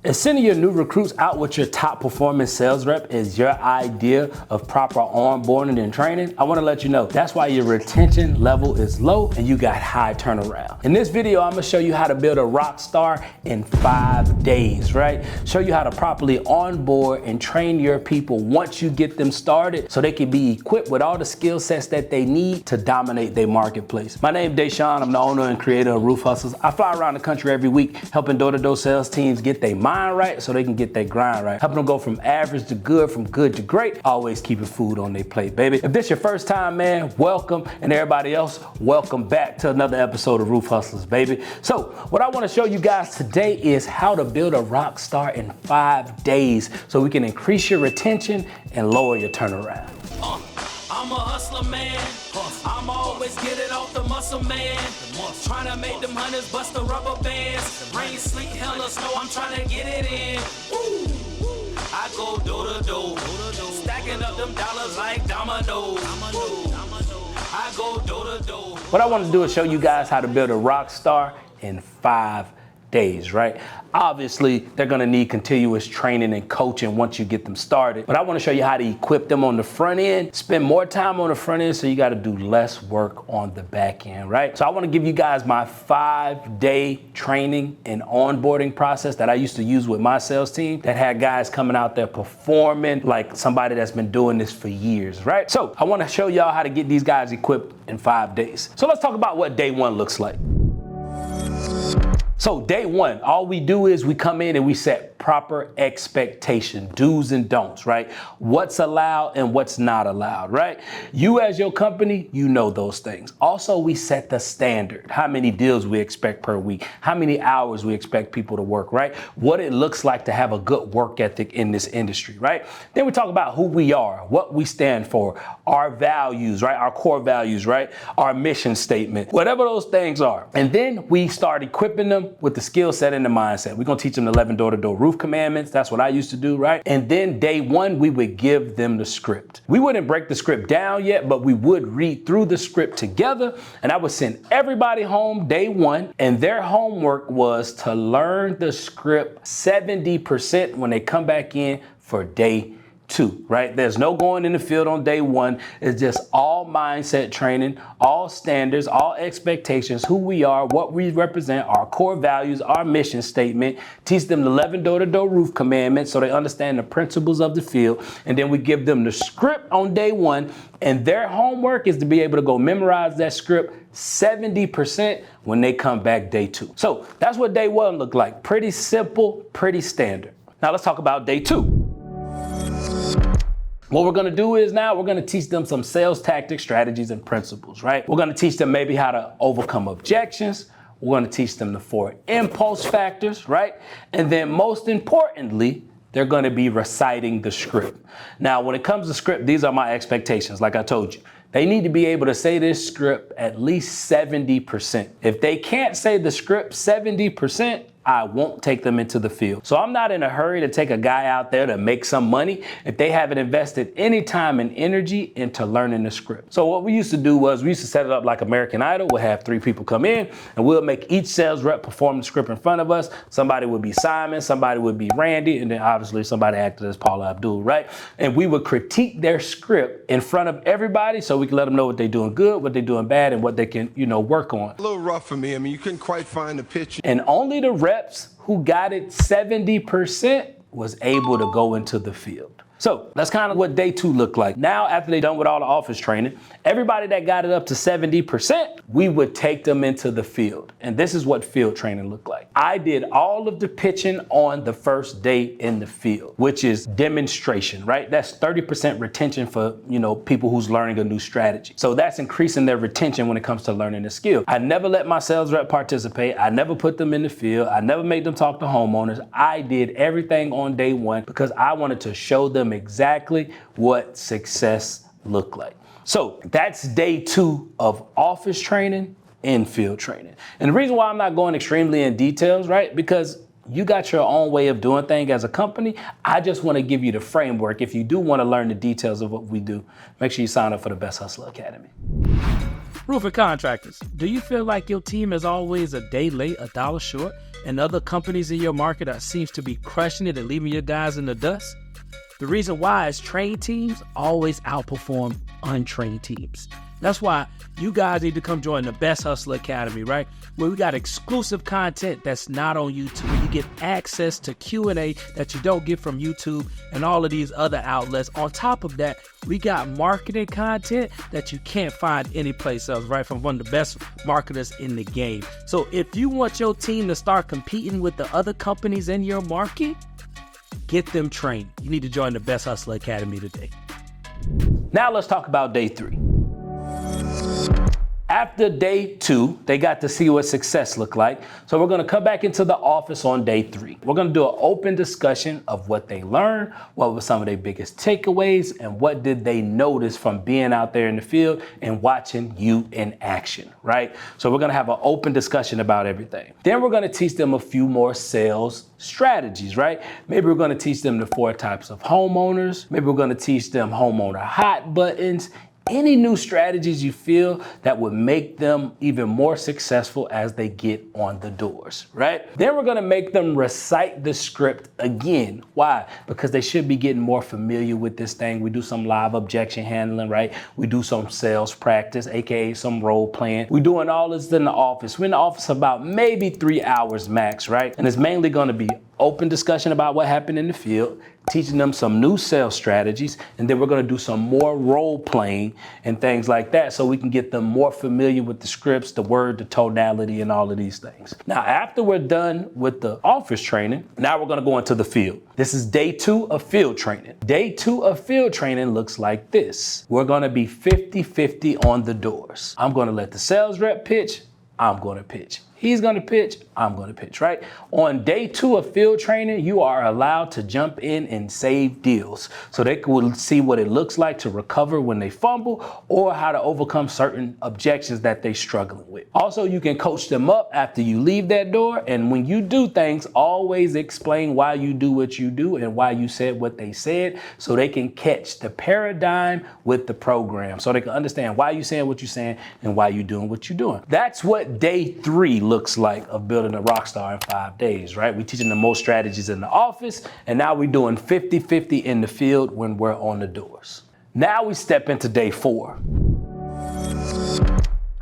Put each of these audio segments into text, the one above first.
And sending your new recruits out with your top performing sales rep is your idea of proper onboarding and training. I want to let you know that's why your retention level is low and you got high turnaround. In this video, I'm going to show you how to build a rock star in 5 days, right? Show you how to properly onboard and train your people once you get them started so they can be equipped with all the skill sets that they need to dominate their marketplace. My name is Deshaun. I'm the owner and creator of Roof Hustlers. I fly around the country every week helping door-to-door sales teams get their mind right so they can get their grind right. Helping them go from average to good, from good to great, always keeping food on their plate, baby. If this your first time, man, welcome. And everybody else, welcome back to another episode of Roof Hustlers, baby. So what I want to show you guys today is how to build a rock star in 5 days so we can increase your retention and lower your turnaround. I'm a hustler, man. I'm always get it off the muscle, man. Trying to make them hunters bust the rubber bands. Rain, sleet, hell or snow, I'm trying to get it in. Woo. I go door to door, stacking up them dollars like dominoes. I go door to door. What I want to do is show you guys how to build a rock star in 5 days, right? Obviously, they're gonna need continuous training and coaching once you get them started. But I wanna show you how to equip them on the front end, spend more time on the front end so you gotta do less work on the back end, right? So I wanna give you guys my 5-day training and onboarding process that I used to use with my sales team that had guys coming out there performing like somebody that's been doing this for years, right? So I wanna show y'all how to get these guys equipped in 5 days. So let's talk about what day one looks like. So day one, all we do is we come in and we set proper expectation, do's and don'ts, right? What's allowed and what's not allowed, right? You as your company, you know those things. Also, we set the standard, how many deals we expect per week, how many hours we expect people to work, right? What it looks like to have a good work ethic in this industry, right? Then we talk about who we are, what we stand for, our values, right? Our core values, right? Our mission statement, whatever those things are. And then we start equipping them with the skill set and the mindset. We're gonna teach them the 11 door-to-door roof commandments. That's what I used to do, right? And then day one, we would give them the script. We wouldn't break the script down yet, but we would read through the script together. And I would send everybody home day one. And their homework was to learn the script 70% when they come back in for day two, right? There's no going in the field on day one. It's just all mindset training, all standards, all expectations, who we are, what we represent, our core values, our mission statement, teach them the 11 door-to-door roof commandments so they understand the principles of the field. And then we give them the script on day one. And their homework is to be able to go memorize that script 70% when they come back day two. So that's what day one looked like. Pretty simple, pretty standard. Now let's talk about day two. What we're gonna do is now we're gonna teach them some sales tactics, strategies, and principles, right? We're gonna teach them maybe how to overcome objections. We're gonna teach them the 4 impulse factors, right? And then most importantly, they're gonna be reciting the script. Now, when it comes to script, these are my expectations, like I told you. They need to be able to say this script at least 70%. If they can't say the script 70%, I won't take them into the field. So I'm not in a hurry to take a guy out there to make some money if they haven't invested any time and energy into learning the script. So what we used to do was we used to set it up like American Idol. We'll have 3 people come in and we'll make each sales rep perform the script in front of us. Somebody would be Simon, somebody would be Randy, and then obviously somebody acted as Paula Abdul, right? And we would critique their script in front of everybody so we can let them know what they're doing good, what they're doing bad, and what they can, work on. A little rough for me. I mean, you couldn't quite find the pitch. And only the reps who got it 70% was able to go into the field. So that's kind of what day two looked like. Now, after they're done with all the office training, everybody that got it up to 70%, we would take them into the field. And this is what field training looked like. I did all of the pitching on the first day in the field, which is demonstration, right? That's 30% retention for, people who's learning a new strategy. So that's increasing their retention when it comes to learning a skill. I never let my sales rep participate. I never put them in the field. I never made them talk to homeowners. I did everything on day one because I wanted to show them exactly what success looked like. So that's day two of office training and field training. And the reason why I'm not going extremely in details, right? Because you got your own way of doing things as a company. I just want to give you the framework. If you do want to learn the details of what we do, make sure you sign up for the Best Hustler Academy. Roofing contractors, do you feel like your team is always a day late, a dollar short, and other companies in your market that seems to be crushing it and leaving your guys in the dust? The reason why is trained teams always outperform untrained teams. That's why you guys need to come join the Best Hustler Academy, right? Where we got exclusive content that's not on YouTube. Where you get access to Q&A that you don't get from YouTube and all of these other outlets. On top of that, we got marketing content that you can't find anyplace else, right? From one of the best marketers in the game. So if you want your team to start competing with the other companies in your market, get them trained. You need to join the Best Hustler Academy today. Now let's talk about day 3. After day 2, they got to see what success looked like. So we're gonna come back into the office on day 3. We're gonna do an open discussion of what they learned, what were some of their biggest takeaways, and what did they notice from being out there in the field and watching you in action, right? So we're gonna have an open discussion about everything. Then we're gonna teach them a few more sales strategies, right? Maybe we're gonna teach them the 4 types of homeowners. Maybe we're gonna teach them homeowner hot buttons. Any new strategies you feel that would make them even more successful as they get on the doors, right? Then we're gonna make them recite the script again. Why? Because they should be getting more familiar with this thing. We do some live objection handling, right? We do some sales practice, AKA some role playing. We're doing all this in the office. We're in the office about maybe 3 hours max, right? And it's mainly gonna be open discussion about what happened in the field, teaching them some new sales strategies, and then we're gonna do some more role playing and things like that so we can get them more familiar with the scripts, the word, the tonality, and all of these things. Now, after we're done with the office training, now we're gonna go into the field. This is day 2 of field training. Day 2 of field training looks like this. We're gonna be 50-50 on the doors. I'm gonna let the sales rep pitch, I'm gonna pitch. He's gonna pitch, I'm gonna pitch, right? On day 2 of field training, you are allowed to jump in and save deals. So they will see what it looks like to recover when they fumble or how to overcome certain objections that they're struggling with. Also, you can coach them up after you leave that door. And when you do things, always explain why you do what you do and why you said what they said so they can catch the paradigm with the program. So they can understand why you're saying what you're saying and why you're doing what you're doing. That's what day 3 looks like of building a rock star in 5 days, right? We're teaching them most strategies in the office, and now we're doing 50-50 in the field when we're on the doors. Now we step into day 4.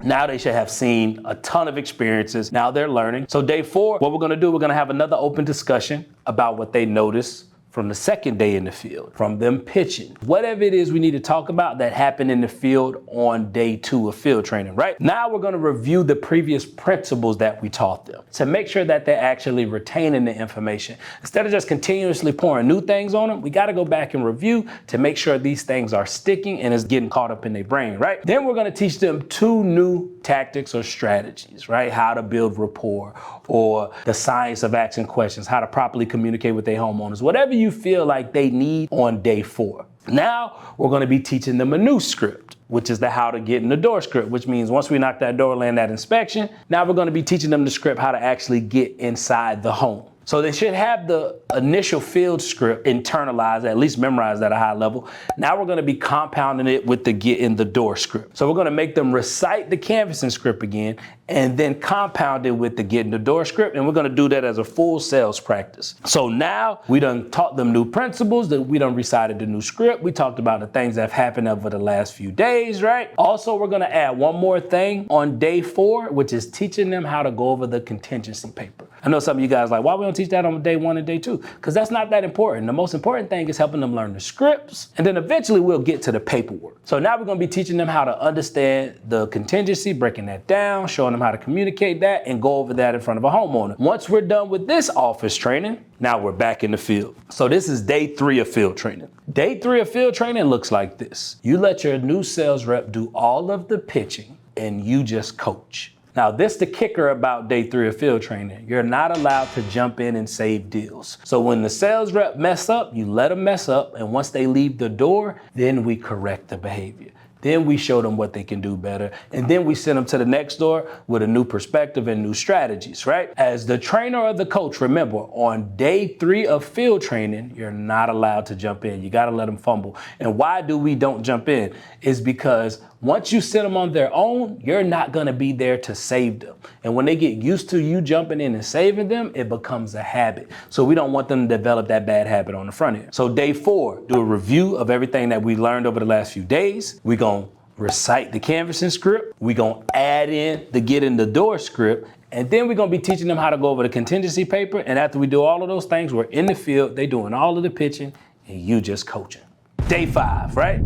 Now they should have seen a ton of experiences. Now they're learning. So day 4, what we're gonna do, we're gonna have another open discussion about what they noticed from the second day in the field, from them pitching. Whatever it is we need to talk about that happened in the field on day 2 of field training, right? Now we're gonna review the previous principles that we taught them to make sure that they're actually retaining the information. Instead of just continuously pouring new things on them, we gotta go back and review to make sure these things are sticking and is getting caught up in their brain, right? Then we're gonna teach them 2 new tactics or strategies, right? How to build rapport or the science of asking questions, how to properly communicate with their homeowners, whatever you feel like they need on day 4. Now we're gonna be teaching them a new script, which is the how to get in the door script, which means once we knock that door, land that inspection, now we're gonna be teaching them the script how to actually get inside the home. So they should have the initial field script internalized, at least memorized at a high level. Now we're gonna be compounding it with the get in the door script. So we're gonna make them recite the canvassing script again and then compound it with the get in the door script. And we're gonna do that as a full sales practice. So now we done taught them new principles, that we done recited the new script. We talked about the things that have happened over the last few days, right? Also, we're gonna add one more thing on day 4, which is teaching them how to go over the contingency paper. I know some of you guys are like, why we don't teach that on day 1 and day 2? Because that's not that important. The most important thing is helping them learn the scripts, and then eventually we'll get to the paperwork. So now we're gonna be teaching them how to understand the contingency, breaking that down, showing them how to communicate that, and go over that in front of a homeowner. Once we're done with this office training, now we're back in the field. So this is day 3 of field training. Day 3 of field training looks like this. You let your new sales rep do all of the pitching, and you just coach. Now, this the kicker about day 3 of field training. You're not allowed to jump in and save deals. So when the sales rep mess up, you let them mess up. And once they leave the door, then we correct the behavior. Then we show them what they can do better. And then we send them to the next door with a new perspective and new strategies, right? As the trainer or the coach, remember, on day 3 of field training, you're not allowed to jump in. You got to let them fumble. And why do we don't jump in? Is because once you send them on their own, you're not going to be there to save them. And when they get used to you jumping in and saving them, it becomes a habit. So we don't want them to develop that bad habit on the front end. So day 4, do a review of everything that we learned over the last few days. We're going to recite the canvassing script. We're going to add in the get in the door script. And then we're going to be teaching them how to go over the contingency paper. And after we do all of those things, we're in the field, they doing all of the pitching, and you just coaching. Day 5, right?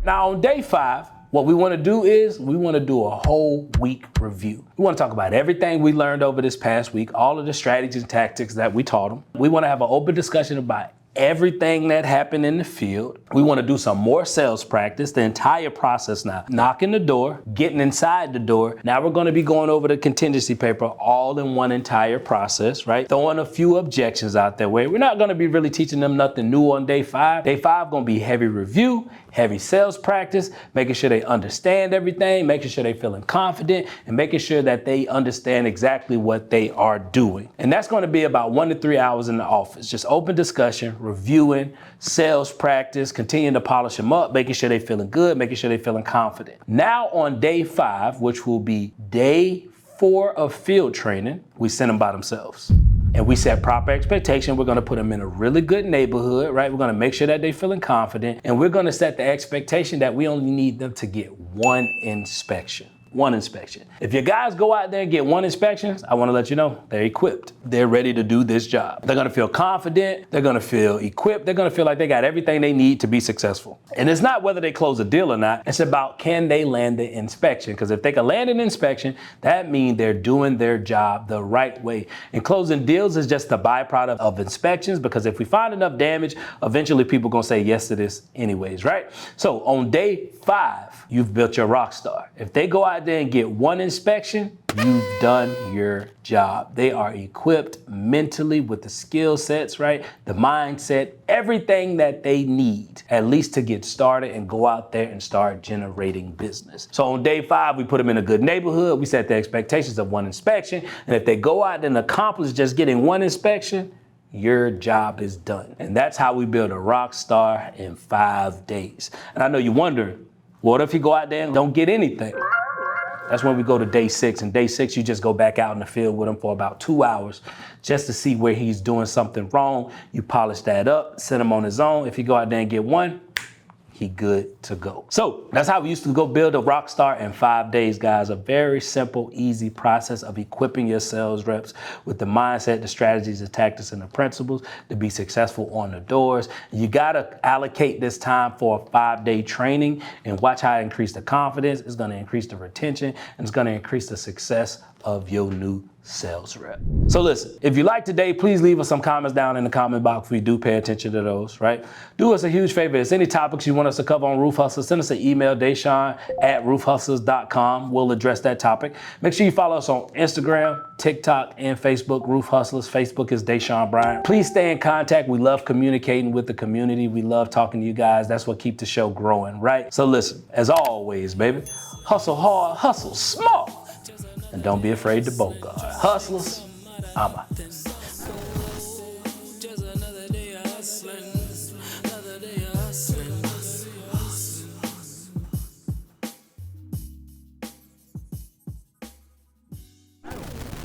Now on day 5, what we want to do is we want to do a whole week review. We want to talk about everything we learned over this past week, all of the strategies and tactics that we taught them. We want to have an open discussion about everything that happened in the field. We want to do some more sales practice, the entire process now. Knocking the door, getting inside the door. Now we're going to be going over the contingency paper all in one entire process, right? Throwing a few objections out there. We're not going to be really teaching them nothing new on day 5. Day 5 going to be heavy review, heavy sales practice, making sure they understand everything, making sure they're feeling confident, and making sure that they understand exactly what they are doing. And that's going to be about 1 to 3 hours in the office. Just open discussion, reviewing, sales practice, continuing to polish them up, making sure they're feeling good, making sure they're feeling confident. Now on day 5, which will be day 4 of field training, we send them by themselves. And we set proper expectation. We're gonna put them in a really good neighborhood, right? We're gonna make sure that they're feeling confident. And we're gonna set the expectation that we only need them to get 1 inspection. 1 inspection. If your guys go out there and get 1 inspection, I want to let you know they're equipped. They're ready to do this job. They're going to feel confident. They're going to feel equipped. They're going to feel like they got everything they need to be successful. And it's not whether they close a deal or not. It's about can they land the inspection? Because if they can land an inspection, that means they're doing their job the right way. And closing deals is just a byproduct of inspections, because if we find enough damage, eventually people are going to say yes to this anyways, right? So on day 5, you've built your rock star. If they go out there and get 1 inspection, you've done your job. They are equipped mentally with the skill sets, right? The mindset, everything that they need, at least to get started and go out there and start generating business. So on day 5, we put them in a good neighborhood. We set the expectations of 1 inspection. And if they go out and accomplish just getting 1 inspection, your job is done. And that's how we build a rock star in 5 days. And I know you're wondering, what if you go out there and don't get anything? That's when we go to day 6. And day 6, you just go back out in the field with him for about 2 hours just to see where he's doing something wrong. You polish that up, send him on his own. If you go out there and get 1, he good to go. So that's how we used to go build a rock star in 5 days, guys. A very simple, easy process of equipping your sales reps with the mindset, the strategies, the tactics, and the principles to be successful on the doors. You gotta allocate this time for a 5-day training and watch how it increase the confidence. It's gonna increase the retention, and it's gonna increase the success of your new sales rep. So listen, if you like today, please leave us some comments down in the comment box. We do pay attention to those, right? Do us a huge favor. If there's any topics you want us to cover on Roof Hustlers, send us an email, Deshaun@roofhustlers.com. We'll address that topic. Make sure you follow us on Instagram, TikTok, and Facebook, Roof Hustlers. Facebook is Deshaun Bryant. Please stay in contact. We love communicating with the community. We love talking to you guys. That's what keeps the show growing, right? So listen, as always, baby, hustle hard, hustle smart. And don't be afraid to bogart. Hustlers, I'm out.